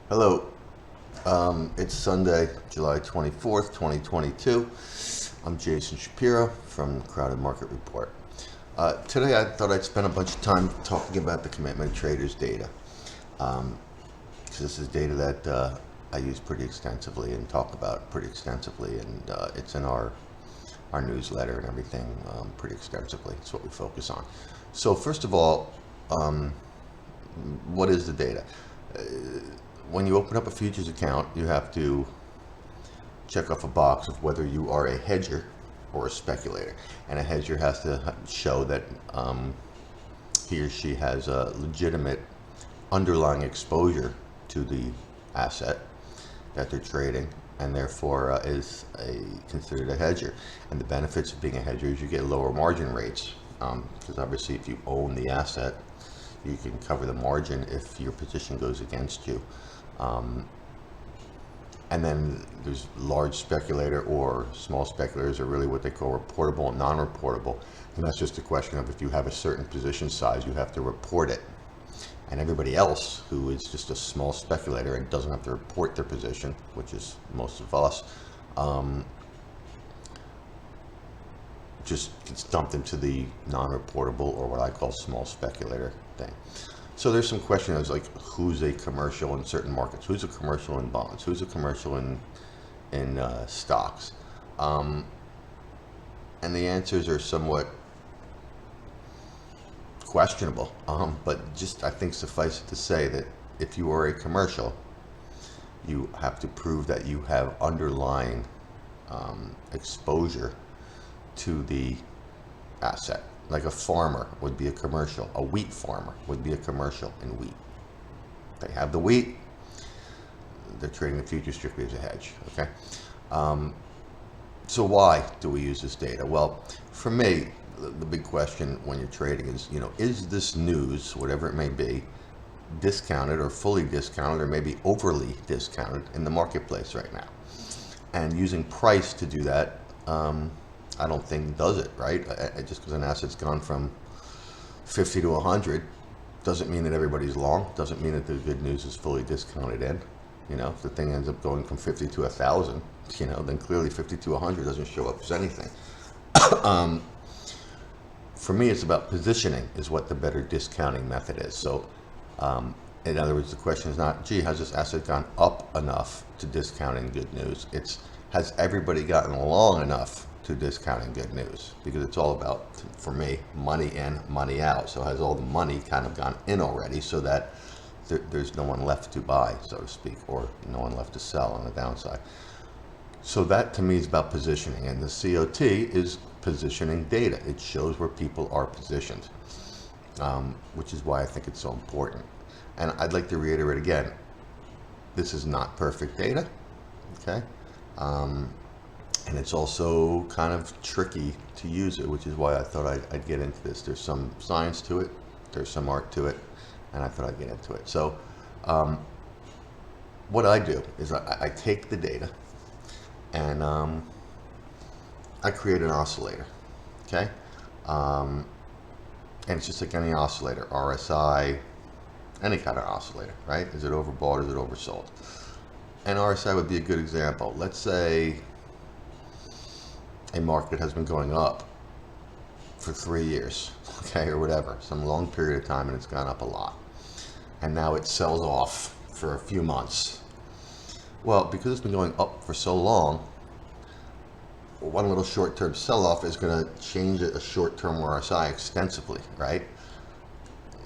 Hello. It's Sunday, July 24th, 2022. I'm Jason Shapiro from Crowded Market Report. Today I thought I'd spend a bunch of time talking about the commitment traders data. So this is data that I use pretty extensively and talk about pretty extensively, and it's in our newsletter and everything pretty extensively. It's what we focus on. So first of all, what is the data? When you open up a futures account, you have to check off a box of whether you are a hedger or a speculator. And a hedger has to show that he or she has a legitimate underlying exposure to the asset that they're trading, and therefore is considered a hedger. And the benefits of being a hedger is you get lower margin rates, because obviously if you own the asset, you can cover the margin if your position goes against you. And then there's large speculator or small speculators, are really what they call reportable and non-reportable. And that's just a question of, if you have a certain position size, you have to report it. And everybody else who is just a small speculator and doesn't have to report their position, which is most of us, just gets dumped into the non-reportable, or what I call small speculator thing. So there's some questions like, who's a commercial in certain markets? Who's a commercial in bonds? Who's a commercial in stocks? And the answers are somewhat questionable, but just, I think, suffice it to say that if you are a commercial, you have to prove that you have underlying exposure to the asset. Like a farmer would be a commercial. A wheat farmer would be a commercial in wheat. They have the wheat. They're trading the future strictly as a hedge. Okay. So why do we use this data? Well, for me, the big question when you're trading is, is this news, whatever it may be, discounted or fully discounted or maybe overly discounted in the marketplace right now? And using price to do that, I don't think does it, right? Just because an asset's gone from 50 to 100 doesn't mean that everybody's long, doesn't mean that the good news is fully discounted in. If the thing ends up going from 50 to 1,000, then clearly 50 to 100 doesn't show up as anything. For me, it's about positioning is what the better discounting method is. So in other words, the question is not, gee, has this asset gone up enough to discounting good news? It's, has everybody gotten long enough to discounting good news? Because it's all about, for me, money in, money out. So has all the money kind of gone in already, so that there's no one left to buy, so to speak, or no one left to sell on the downside. So that to me is about positioning, and the COT is positioning data. It shows where people are positioned, which is why I think it's so important. And I'd like to reiterate again, this is not perfect data, okay? And it's also kind of tricky to use it, which is why I thought I'd get into this. There's some science to it, there's some art to it, and I thought I'd get into it. So what I do is I take the data and I create an oscillator, okay? And it's just like any oscillator, RSI, any kind of oscillator, right? Is it overbought, is it oversold? And RSI would be a good example. Let's say a market has been going up for 3 years, okay, or whatever, some long period of time, and it's gone up a lot. And now it sells off for a few months. Well, because it's been going up for so long, one little short-term sell-off is going to change a short-term RSI extensively, right?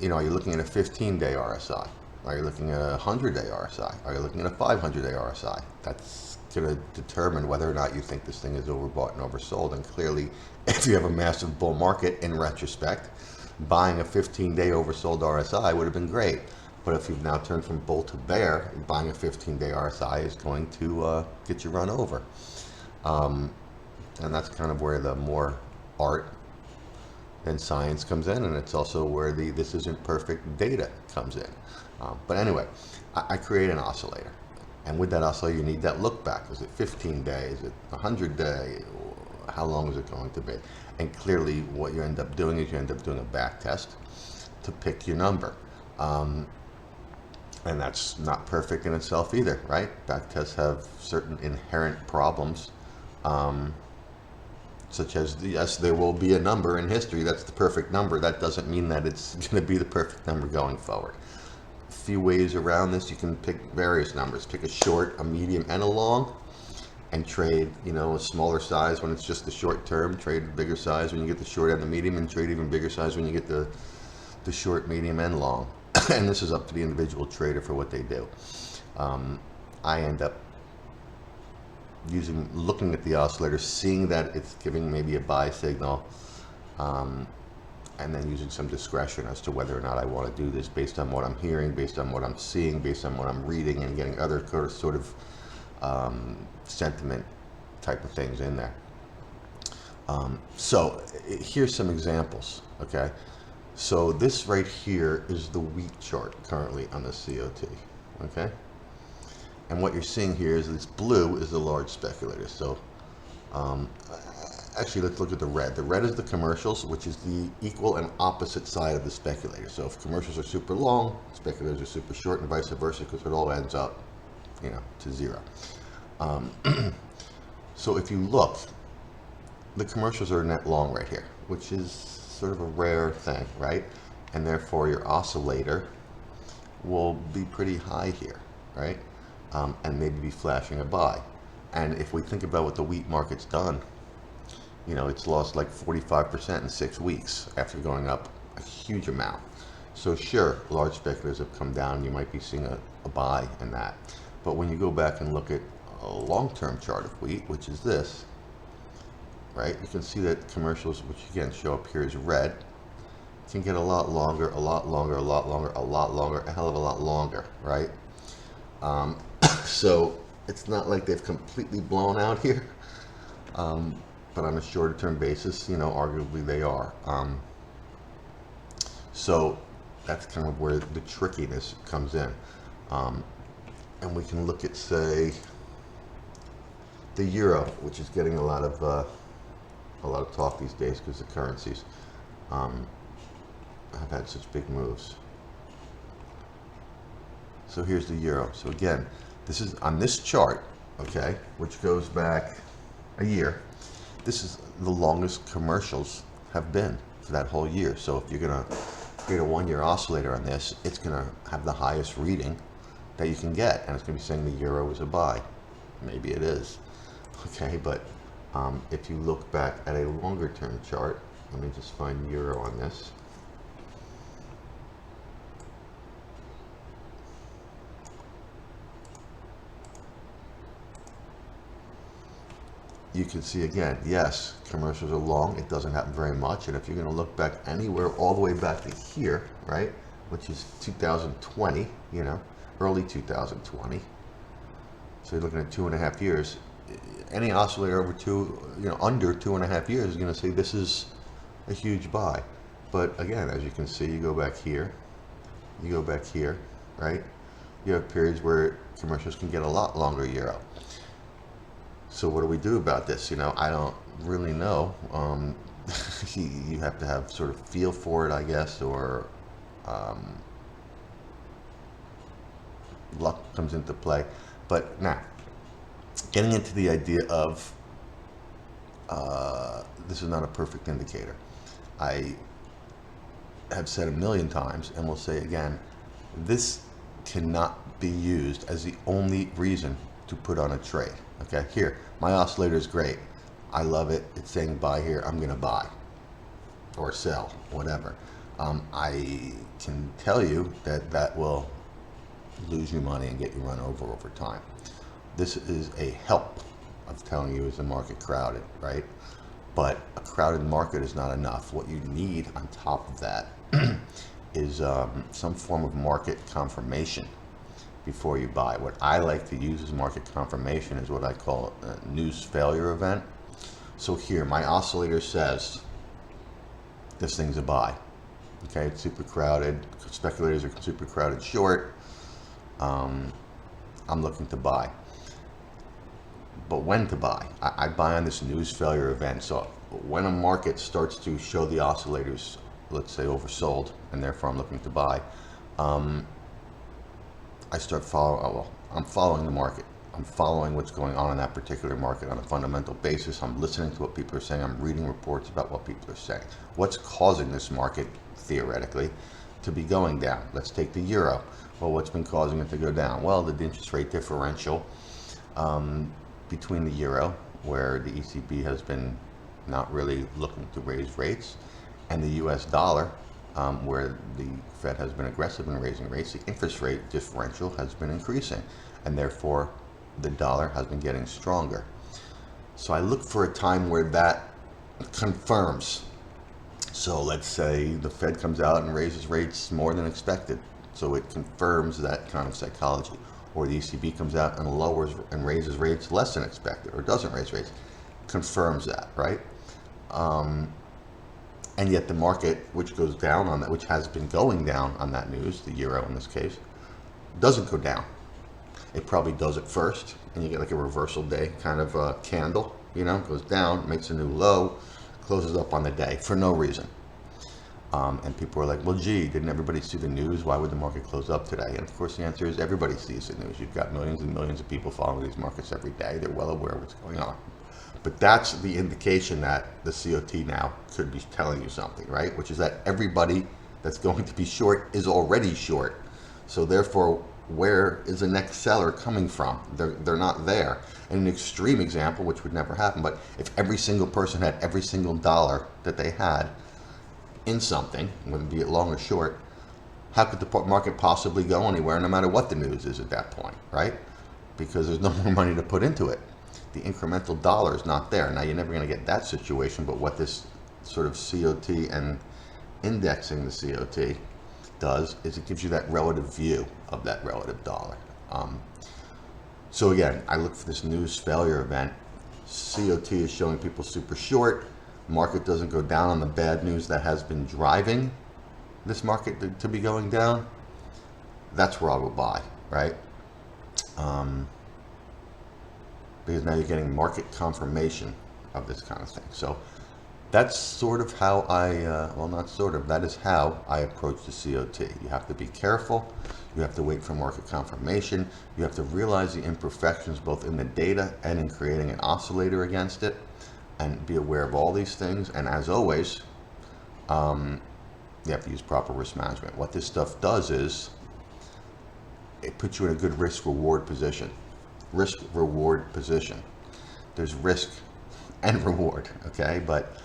Are you looking at a 15-day RSI? Are you looking at a 100-day RSI? Are you looking at a 500-day RSI? That's going to determine whether or not you think this thing is overbought and oversold. And clearly, if you have a massive bull market, in retrospect, buying a 15-day oversold RSI would have been great. But if you've now turned from bull to bear, buying a 15-day RSI is going to get you run over. And that's kind of where the more art than science comes in, and it's also where the this isn't perfect data comes in. But anyway, I create an oscillator. And with that oscillator, you need that look back. Is it 15 days? Is it 100 days? How long is it going to be? And clearly, what you end up doing is you end up doing a back test to pick your number. And that's not perfect in itself either, right? Backtests have certain inherent problems, um, such as, yes, there will be a number in history that's the perfect number. That doesn't mean that it's going to be the perfect number going forward. A few ways around this: you can pick various numbers. Pick a short, a medium, and a long, and trade, a smaller size when it's just the short term. Trade a bigger size when you get the short and the medium, and trade even bigger size when you get the short, medium, and long. And this is up to the individual trader for what they do. I end up looking at the oscillator, seeing that it's giving maybe a buy signal, and then using some discretion as to whether or not I want to do this based on what I'm hearing, based on what I'm seeing, based on what I'm reading, and getting other sort of sentiment type of things in there. So here's some examples, okay? So this right here is the wheat chart currently on the COT, okay? And what you're seeing here is this blue is the large speculator. So actually, let's look at the red. The red is the commercials, which is the equal and opposite side of the speculator. So if commercials are super long, speculators are super short, and vice versa, because it all ends up, to zero. So if you look, the commercials are net long right here, which is sort of a rare thing, right? And therefore your oscillator will be pretty high here, right? And maybe be flashing a buy. And if we think about what the wheat market's done, it's lost like 45% in 6 weeks after going up a huge amount. So sure, large speculators have come down. You might be seeing a buy in that. But when you go back and look at a long-term chart of wheat, which is this, right? You can see that commercials, which again show up here as red, can get a lot longer, a lot longer, a lot longer, a lot longer, a hell of a lot longer, right? So it's not like they've completely blown out here, but on a shorter term basis, arguably they are. So that's kind of where the trickiness comes in. And we can look at, say, the euro, which is getting a lot of talk these days because the currencies have had such big moves. So here's the euro. So again, this is on this chart, okay, which goes back a year. This is the longest commercials have been for that whole year. So if you're gonna create a 1-year oscillator on this, it's gonna have the highest reading that you can get, and it's gonna be saying the euro is a buy. Maybe it is, okay, but if you look back at a longer term chart, let me just find euro on this. You can see again, yes, commercials are long. It doesn't happen very much. And if you're going to look back anywhere all the way back to here, right, which is 2020, early 2020. So you're looking at 2.5 years. Any oscillator over under 2.5 years is going to say this is a huge buy. But again, as you can see, you go back here, right? You have periods where commercials can get a lot longer euro. So what do we do about this? I don't really know. You have to have sort of feel for it, I guess, or luck comes into play. But now, getting into the idea of this is not a perfect indicator. I have said a million times, and will say again, this cannot be used as the only reason to put on a trade. Okay, here, my oscillator is great. I love it. It's saying buy here. I'm going to buy or sell, whatever. I can tell you that will lose you money and get you run over time. This is a help of telling you is the market crowded, right? But a crowded market is not enough. What you need on top of that is some form of market confirmation before you buy. What I like to use as market confirmation is what I call a news failure event. So here, my oscillator says this thing's a buy. Okay, it's super crowded. Speculators are super crowded short. I'm looking to buy. But when to buy? I buy on this news failure event. So when a market starts to show the oscillators, let's say oversold, and therefore I'm looking to buy, I start following, oh, well, I'm following the market. I'm following what's going on in that particular market on a fundamental basis. I'm listening to what people are saying. I'm reading reports about what people are saying. What's causing this market, theoretically, to be going down? Let's take the euro. Well, what's been causing it to go down? Well, the interest rate differential between the euro, where the ECB has been not really looking to raise rates, and the US dollar, where the Fed has been aggressive in raising rates. The interest rate differential has been increasing, and therefore the dollar has been getting stronger. So I look for a time where that confirms. So let's say the Fed comes out and raises rates more than expected. So it confirms that kind of psychology. Or the ECB comes out and lowers and raises rates less than expected, or doesn't raise rates. Confirms that, right? And yet the market, which goes down on that, which has been going down on that news, the euro in this case, doesn't go down. It probably does it first, and you get like a reversal day kind of candle, goes down, makes a new low, closes up on the day for no reason. And people are like, well, gee, didn't everybody see the news? Why would the market close up today? And of course the answer is everybody sees the news. You've got millions and millions of people following these markets every day. They're well aware of what's going on. But that's the indication that the COT now could be telling you something, right? Which is that everybody that's going to be short is already short. So therefore, where is the next seller coming from? They're not there. And an extreme example, which would never happen, but if every single person had every single dollar that they had in something, whether be it long or short, how could the market possibly go anywhere no matter what the news is at that point, right? Because there's no more money to put into it. The incremental dollar is not there. Now, you're never going to get that situation, but what this sort of COT and indexing the COT does is it gives you that relative view of that relative dollar. So again, I look for this news failure event. COT is showing people super short. Market doesn't go down on the bad news that has been driving this market to be going down. That's where I'll go buy, right? Because now you're getting market confirmation of this kind of thing. So that's sort of how that is how I approach the COT. You have to be careful. You have to wait for market confirmation. You have to realize the imperfections both in the data and in creating an oscillator against it, and be aware of all these things. And as always, you have to use proper risk management. What this stuff does is it puts you in a good risk-reward position. Risk-reward position. There's risk and reward, okay? But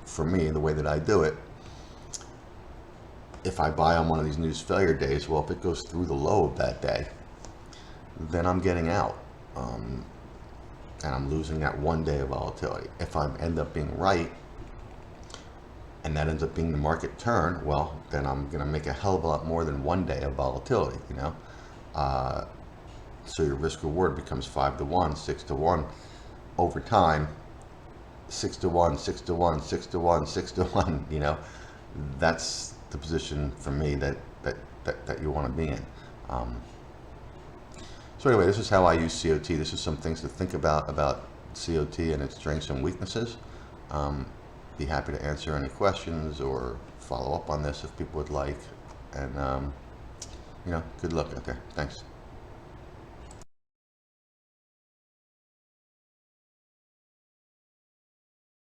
for me, the way that I do it, if I buy on one of these news failure days, well, if it goes through the low of that day, then I'm getting out. And I'm losing that one day of volatility. If I end up being right, and that ends up being the market turn, well, then I'm going to make a hell of a lot more than one day of volatility, So your risk reward becomes 5 to 1, 6 to 1 over time. 6 to 1, 6 to 1, 6 to 1, 6 to 1. That's the position for me that you want to be in. So anyway, this is how I use COT. This is some things to think about COT and its strengths and weaknesses. Be happy to answer any questions or follow up on this if people would like. And good luck out there. Thanks.